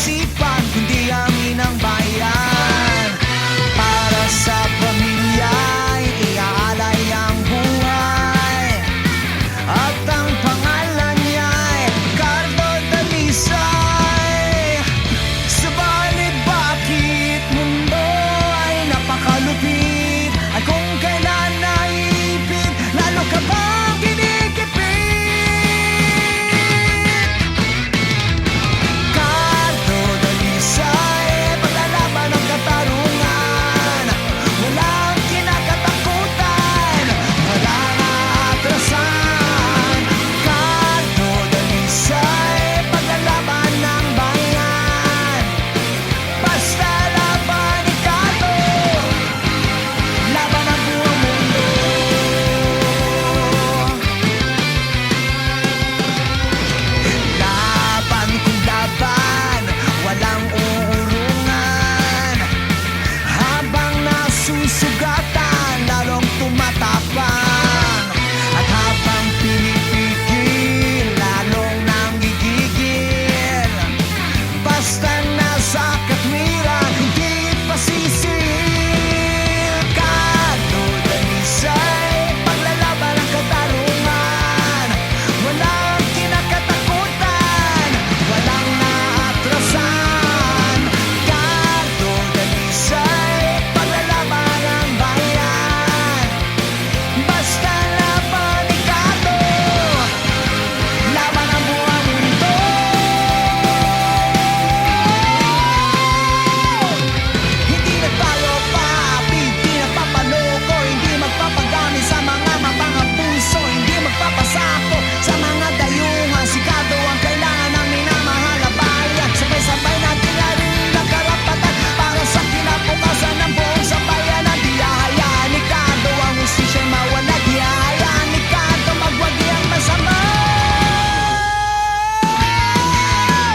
isipan kundi amin ang bayan. Para sa pamilya iaalay ang buhay, at ang pangalan niya'y Cardo Dalisay. Subalit bakit mundo ay napakalupit, at kung kailan naipit lalo ka bang kinikipit? Cardo Dalisay, paglalaban ng katarungan, walang kinakatakutan, walang aatrasan. Cardo Dalisay, paglalaban ng bayan, basta laban ni Cardo, laban ang buong mundo. Laban kung laban, walang uurungan, habang nasusugatan lalong tumatapang, at habang pinipigil lalong nanggigigil. Basta nasa katwiran hindi pasisil. Cardo Dalisay, paglalaban ng katarungan, walang kinakatakutan, walang naatrasan. Cardo Dalisay, paglalaban ng bayan, basta laban ni Cardo, laban ang buong mundo. Hindi nagpalo-papi, hindi nagpapaloko, hindi magpapagami sa mga mapangapuso, hindi magpapasako sa mga dayuhan. Si Cardo ang kailangan ng minamahal na bayan. Sabay-sabay natin larin ang karapatan para sa kinabukasan ng buong sambayanan. Di hahayaan ni Cardo ang hustisya'y mawala, di hahayaan ni Cardo magwagi ang masama.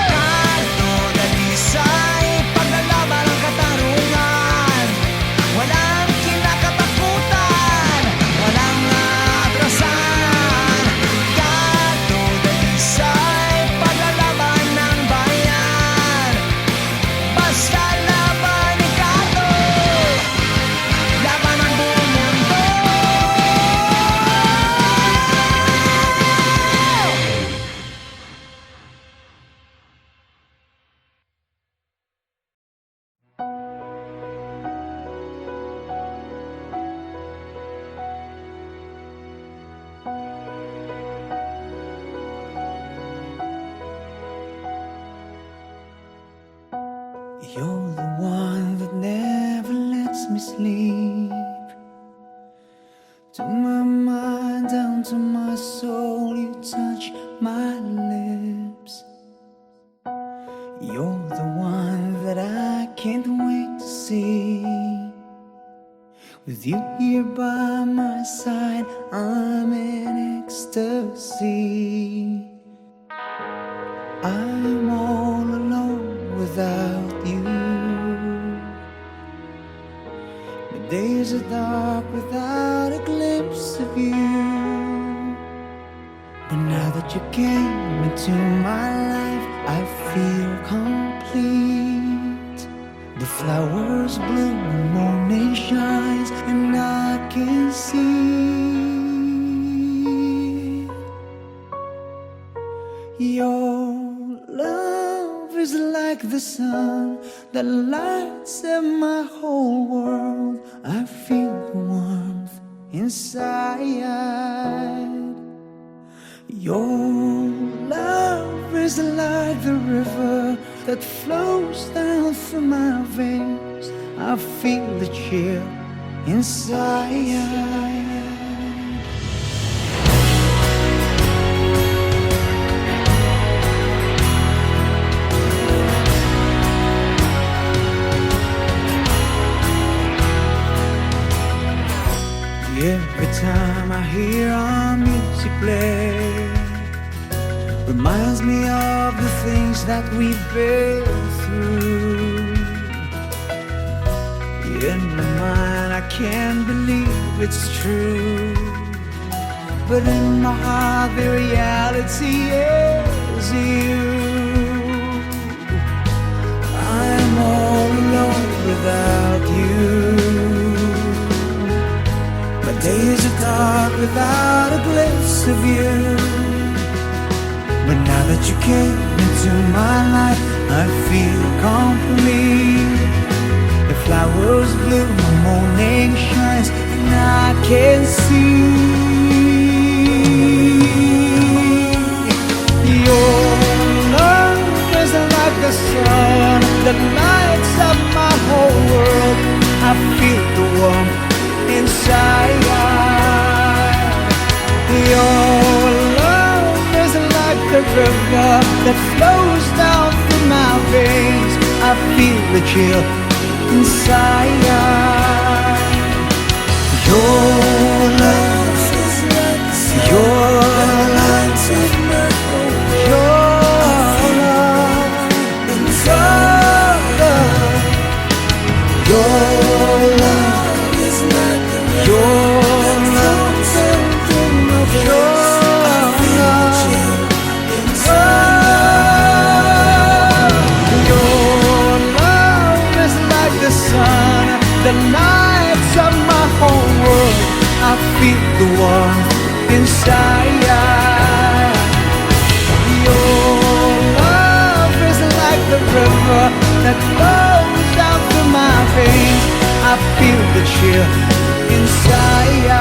Cardo Dalisay, paglalaban ng katarungan, walang kinakatakutan, walang aatrasan. Cardo Dalisay, paglalaban ng bayan, basta laban ni Cardo, laban ang buong mundo. You're the one that never lets me sleep. To my mind, down to my soul, you touch my lips. You're the one that I can't wait to see. With you here by my side, I'm in ecstasy. I'm all alone without you. My days are dark without a glimpse of you. But now that you came into my life, I feel complete. The flowers bloom, the morning shines, and I can see your love is like the sun that lights up my whole world. I feel the warmth inside. Your love is like the river that flows down through my veins. I feel the chill inside. Every time I hear our music play, reminds me of the things that we've been through. In my mind I can't believe it's true, but in my heart the reality is you. blue morning shines and I can see your love is like the sun that lights up my whole world. I feel the warmth inside. Your love is like the river that flows down through my veins. I feel the chill inside. Your love is like your love is your love inside. Your love is like your love, something of your love. Your love is like the sun that lights up my whole world. I feel the warmth inside. Your love is like the river that flows down through my veins. I feel the chill inside.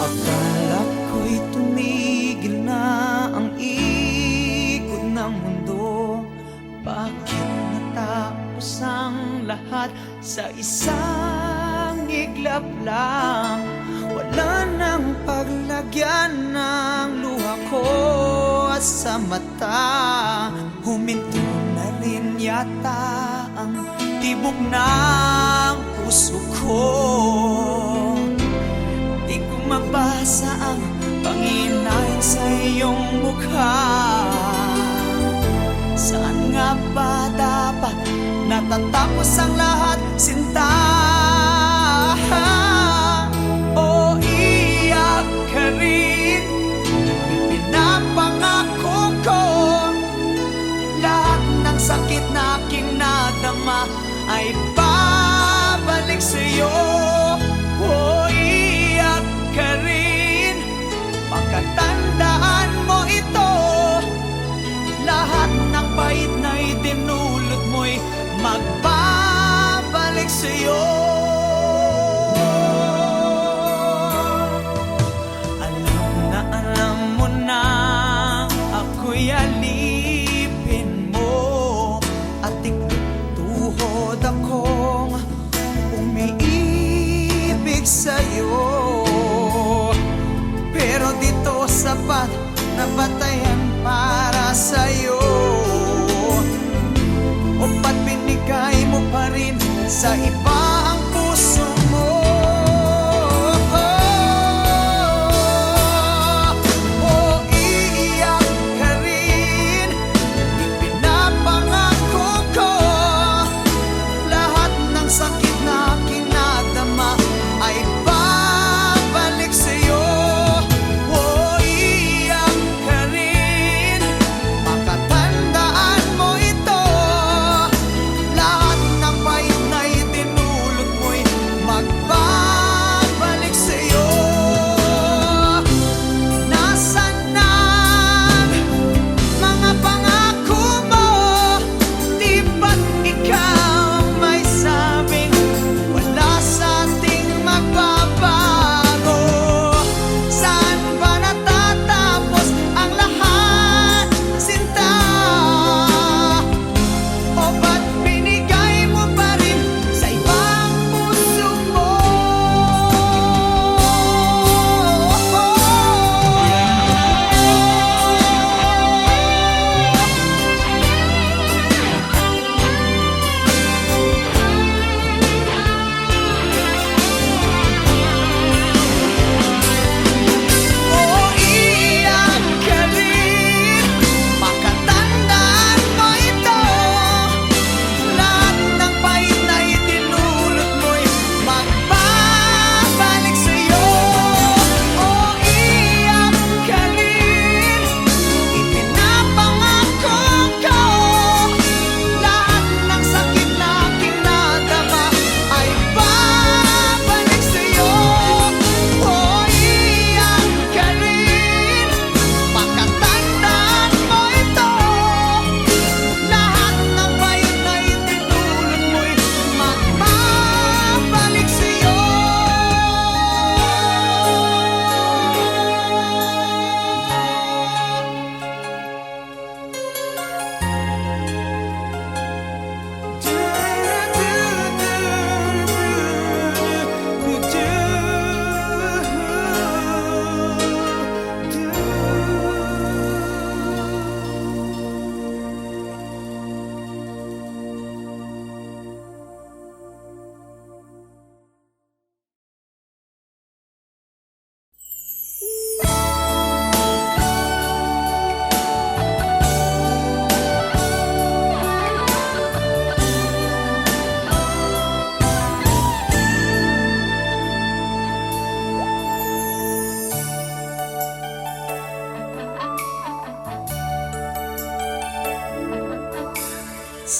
Akala ko'y tumigil na ang ikot ng mundo. Bakit natapos ang lahat sa isang iglap lang? Wala nang paglagyan ng luha ko at sa mata. Huminto na rin yata ang tibok ng puso ko. Di ko mabasa ang panghinay sa iyong mukha. Saan nga ba dapat natatapos ang lahat, sinta? O iyak ka rin, pinapangako ko lahat ng sakit na aking nadama ay babalik sa'yo. O iyak ka rin, pagkatandaan mo ito, lahat ng pait na itinulot mo'y magbabalik sa'yo. Alam mo na ako'y alipin mo at tuhod akong umiibig sa'yo. Pero dito sapat na batayan para sa'yo. O ba't binigay mo pa rin sa iba ang puso mo? O iiyak ka rin, ipinapangako ko lahat ng sakit na aking nadama ay babalik sa'yo. O iiyak ka rin, makatandaan mo ito, lahat ng pait na itinulot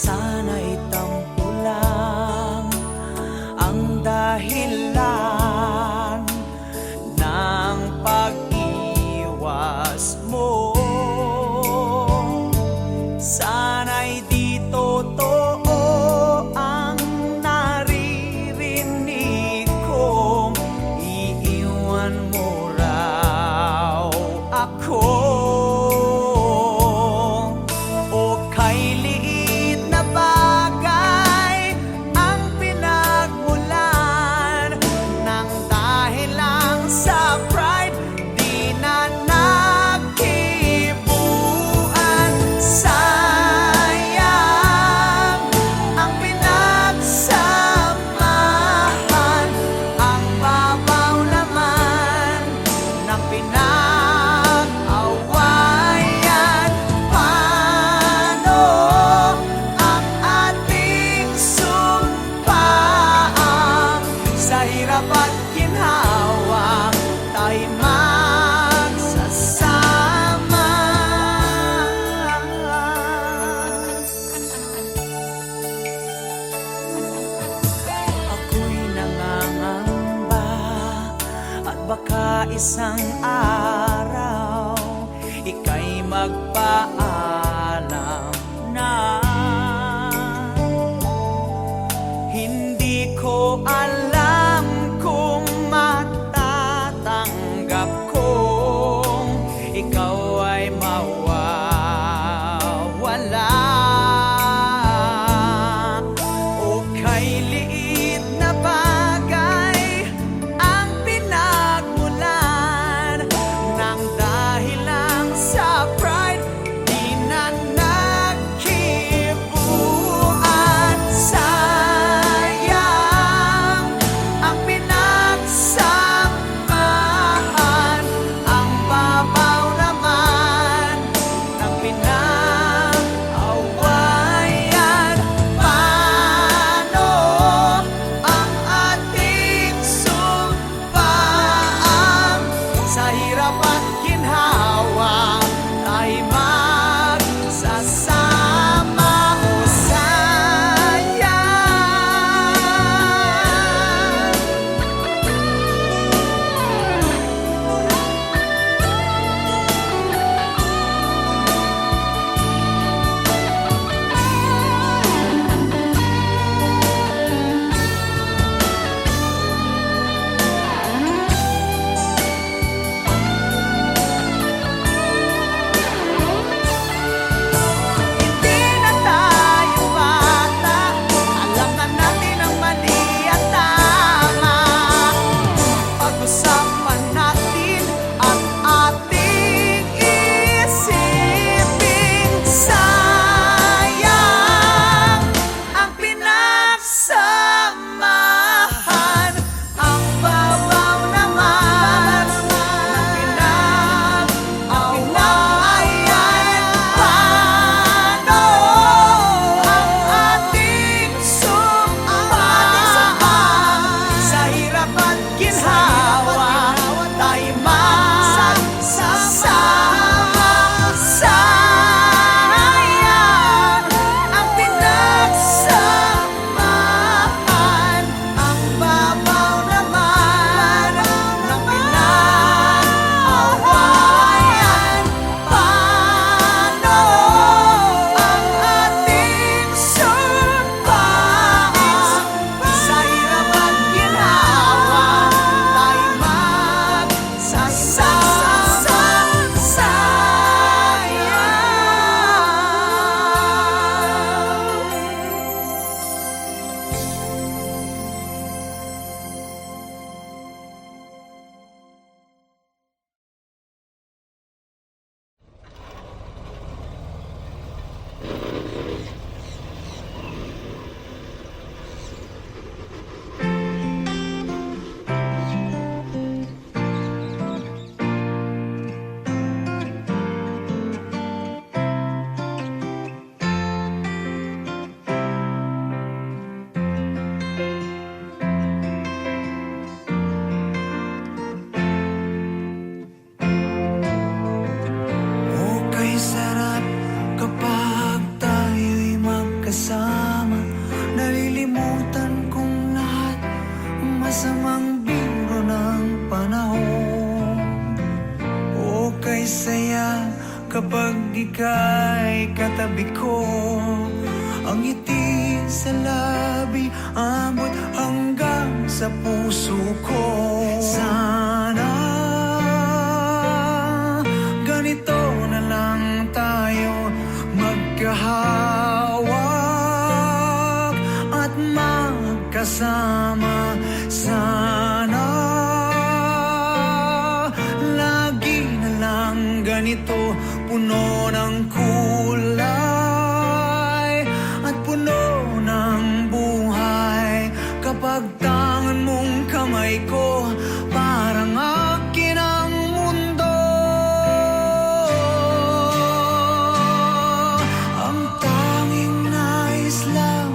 Sana'y tampo lang ang dahilan ng pag-iwas mo. Sana'y di totoo ang naririnig kong iiwan mo raw ako. O kay liit na bagay ang pinagmulan ng dahil lang sa pride di na nagkibuan. Sayang ang pinagsamahan, ang babaw naman ng pinag-awayan. Paano ang ating sumpaan? Sa hirap at ginhawa tayo magsasama. Ako'y nangangamba at baka isang araw ika'y magpaalam na. Hindi ko alam kung matatanggap kong ikaw ay mawawala. O kay liit na bagay ang pinagmulan ng dahil lang sa pride di na nagkibuan. Sayang ang pinagsamahan, ang babaw naman ng pinag-awayan. Paano ang ating sumpaan? Sa hirap at ginhawa tayo magsasama. O sayang hindi na tayo bata, alam na natin ang mali at tama. Pag-usapan natin at ating isipin. Sayang ang pinagsamahan, ang babaw naman ng pinag-awayan. Paano ang ating sumpaan? Sa hirap at ginhawa tayo magsasama. Sayang ang pinagsamahan, ang babaw naman ng pinag-awayan. Paano ang ating sumpaan? Sa hirap at ginhawa tayo masamang biro ng panahon. O kay saya kapag ika'y katabi ko. Ang ngiti sa labi abot hanggang sa puso ko. Sana ganito na lang tayo magkahawak at magkasama. Sana lagi na lang ganito, puno ng kulay at puno ng buhay. Kapag tangan mong kamay ko, parang akin ang mundo. Ang tanging nais lang,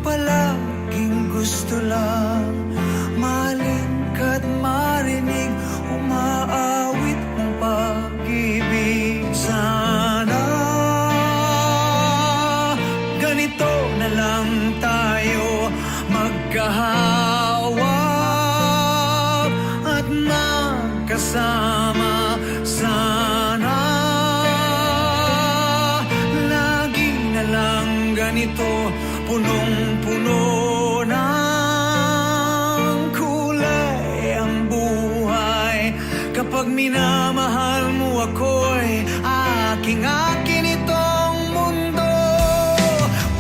palaging gusto lang, mahalin ka't marinig umaawit mong pag-ibig. Sana ganito na lang tayo magkahawak at magkasama. Sana lagi na lang ganito, punong-puno ng kulay ang buhay. Kapag minamahal mo ako'y aking-akin itong mundo.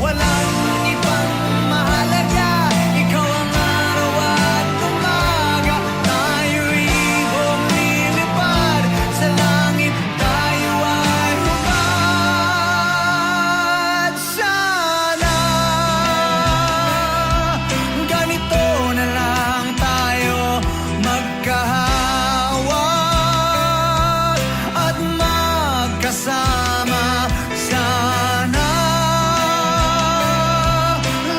Walang ibang mahalaga, ikaw ang araw at umaga. Tayo'y ibong lilipad sa langit, tayo ay hubad. Sana ganito na lang tayo magkahawak at magkasama. Sana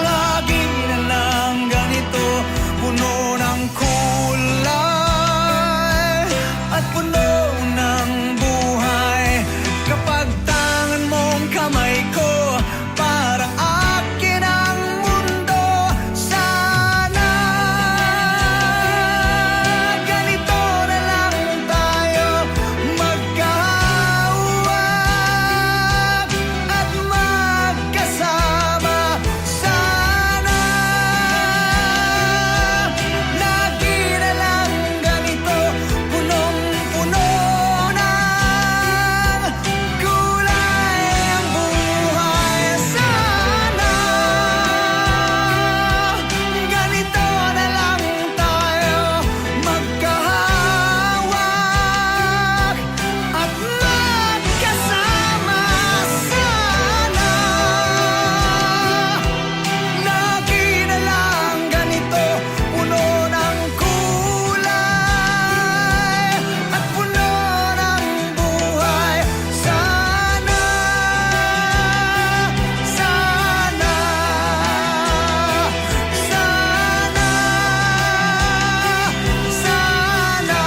lagi na lang ganito, puno ng kulay at puno ng buhay. Kapag tangan mong kamay ko, parang akin ang mundo. Sana ganito na lang tayo magkahawak at magkasama. Sana lagi na lang ganito, punong-puno ng kulay ang buhay. Sana ganito na lang tayo magkahawak at magkasama. Sana lagi na lang ganito, puno ng kulay at puno ng buhay. Sana, sana, sana,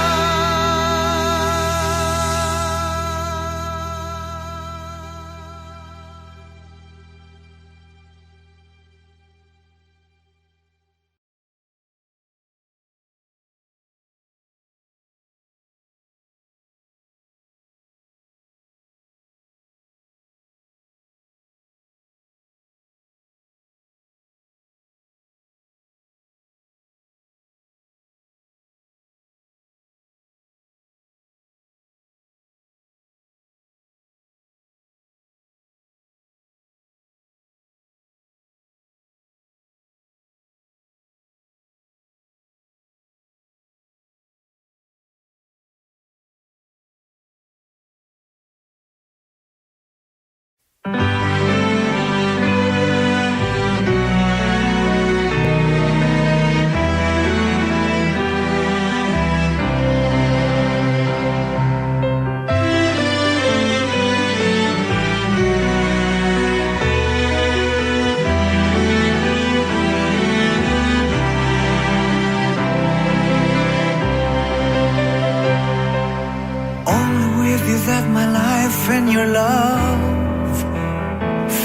only with you that my life and your love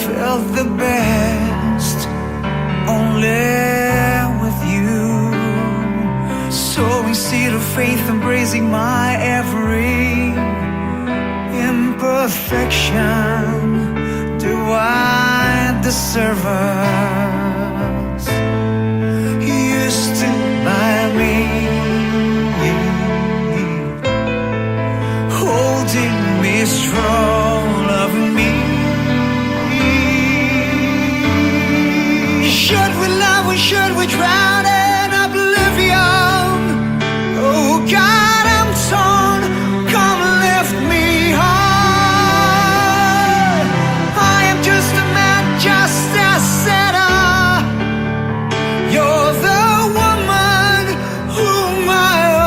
felt the best. Only with you. seed of faith, embracing my every imperfection. Do I deserve us? You stood by me, holding me strong, loving me. Should we love or should we drown in oblivion? Oh God, I'm torn, come lift me high. I am just a man, just a sinner. You're the woman whom I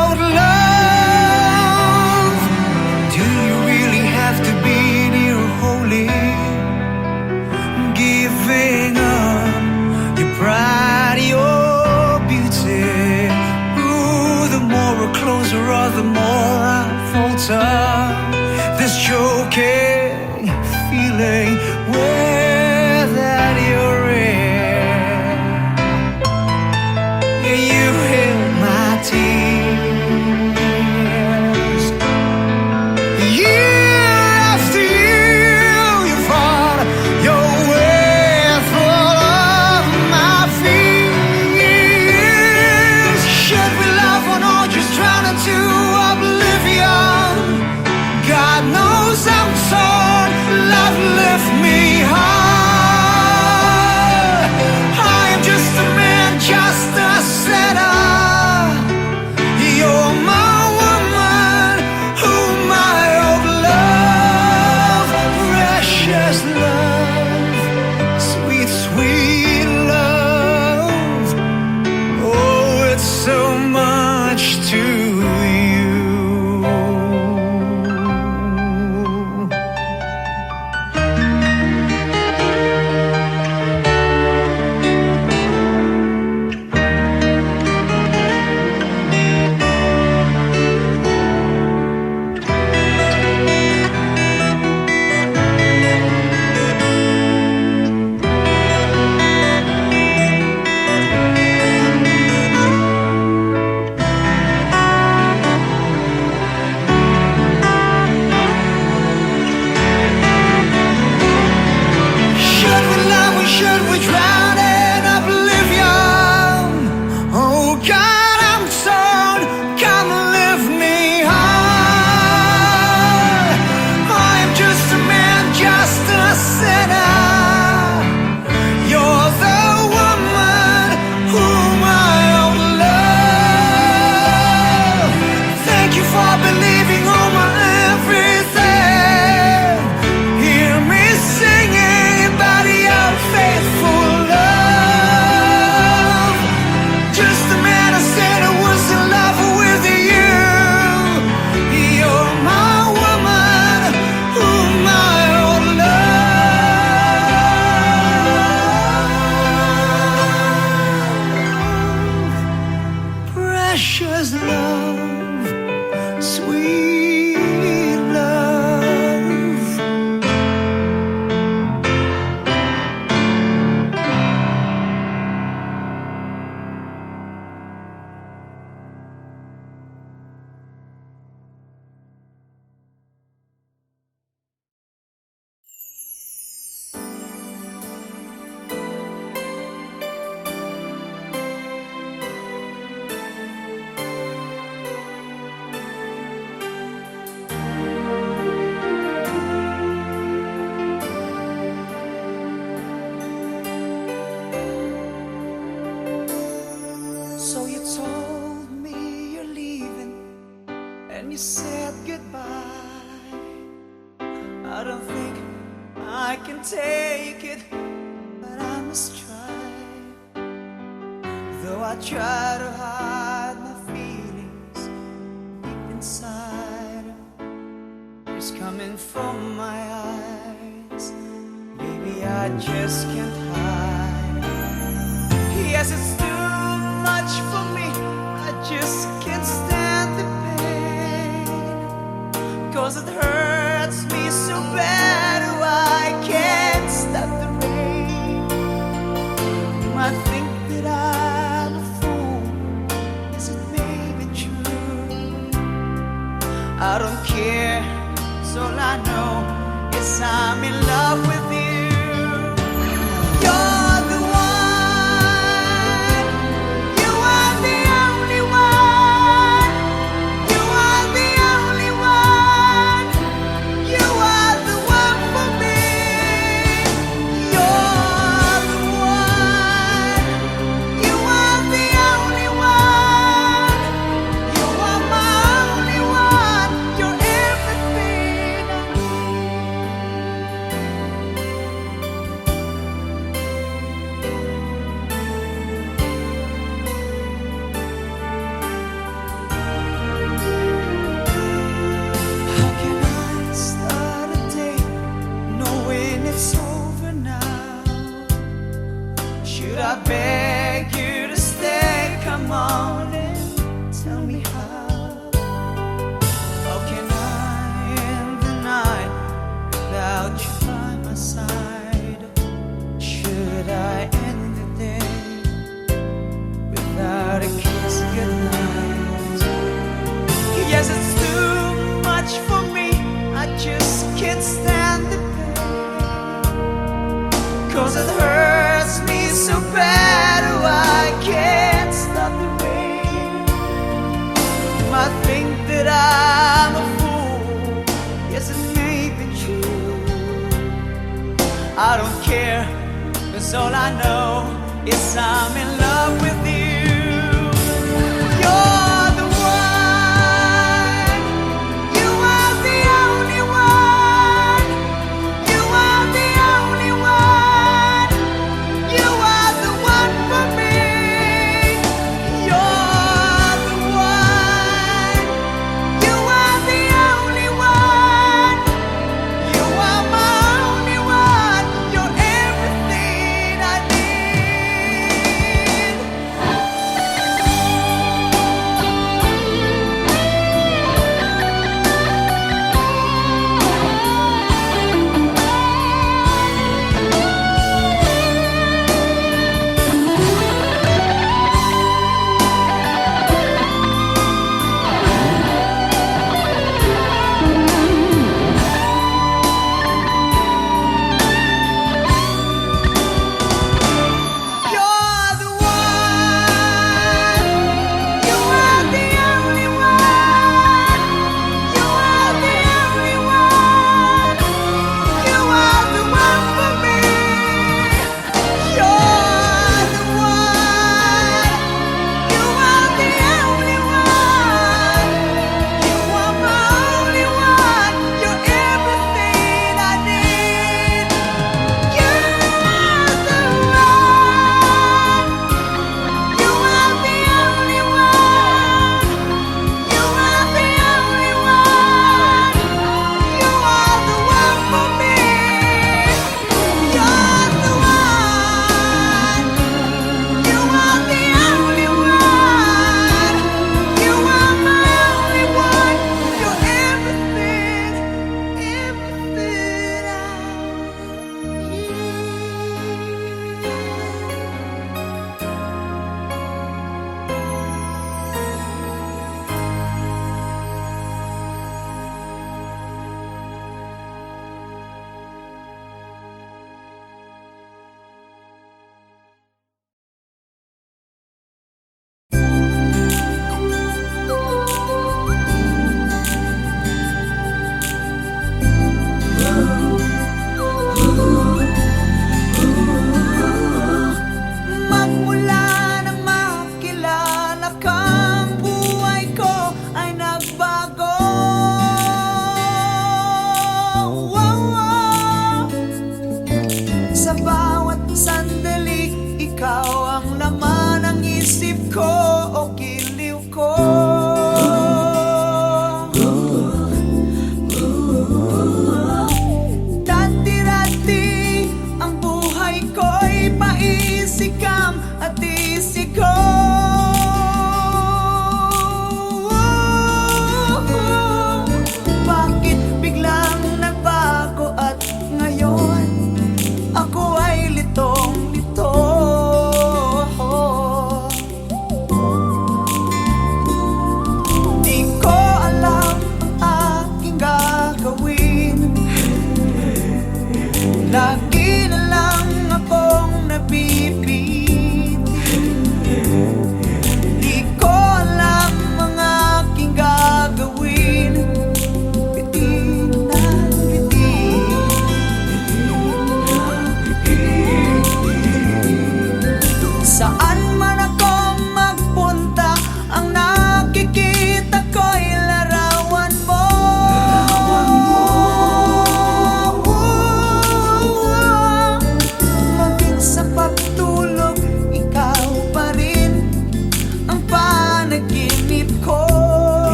outlove. Do you really have to be near holy? Giving up your pride, your beauty. Ooh, the more we're closer, or the more I falter. This choking feeling, where that you're in. Yeah, you heal my tears. Year after year, you fought your way through all of my fears. Should we love or not, just drown into oblivion? God knows I'm torn, love lift me high. I am just a man, just a sinner. You're my woman, whom I love. Precious love, sweet, sweet love. Oh, it's so much to you. Should we love or should we drown in oblivion? Oh God, I'm torn, come lift me high. I am just a man, just a sinner. You're the woman whom I love. Thank you for believing all my everything. Hear me singing about your faithful love. Just the man I said I was in love with you. You're my woman, whom I love. Precious love, sweet love. So you told me you're leaving, and you said goodbye. I don't think I can take it, but I must try. Though I try to hide my feelings deep inside, tears coming from my eyes. Baby, I just can't hide. Yes, it's too much for me. I just can't stand the pain, 'cause it hurts me so bad. Oh, I can't stop the rain. You might think that I'm a fool. Is it maybe true? I don't care, 'cause all I know is I'm in love with you. You're the one, you are the only one, you are the only one, you are the one for me. You're the one, you are the only one, you are my only one, you're everything I How can I start a day knowing it's over now? Should I beg you to stay? Come on and tell me how. How can I end the night without you by my side? Should I end the day without a kiss goodnight? Yes, it's too much for me. I just can't stand the pain, 'cause it hurts me so bad. Oh, I can't stop the rain. You might think that I'm a fool. Yes, it may be true. I don't care, 'cause all I know is I'm in love with you.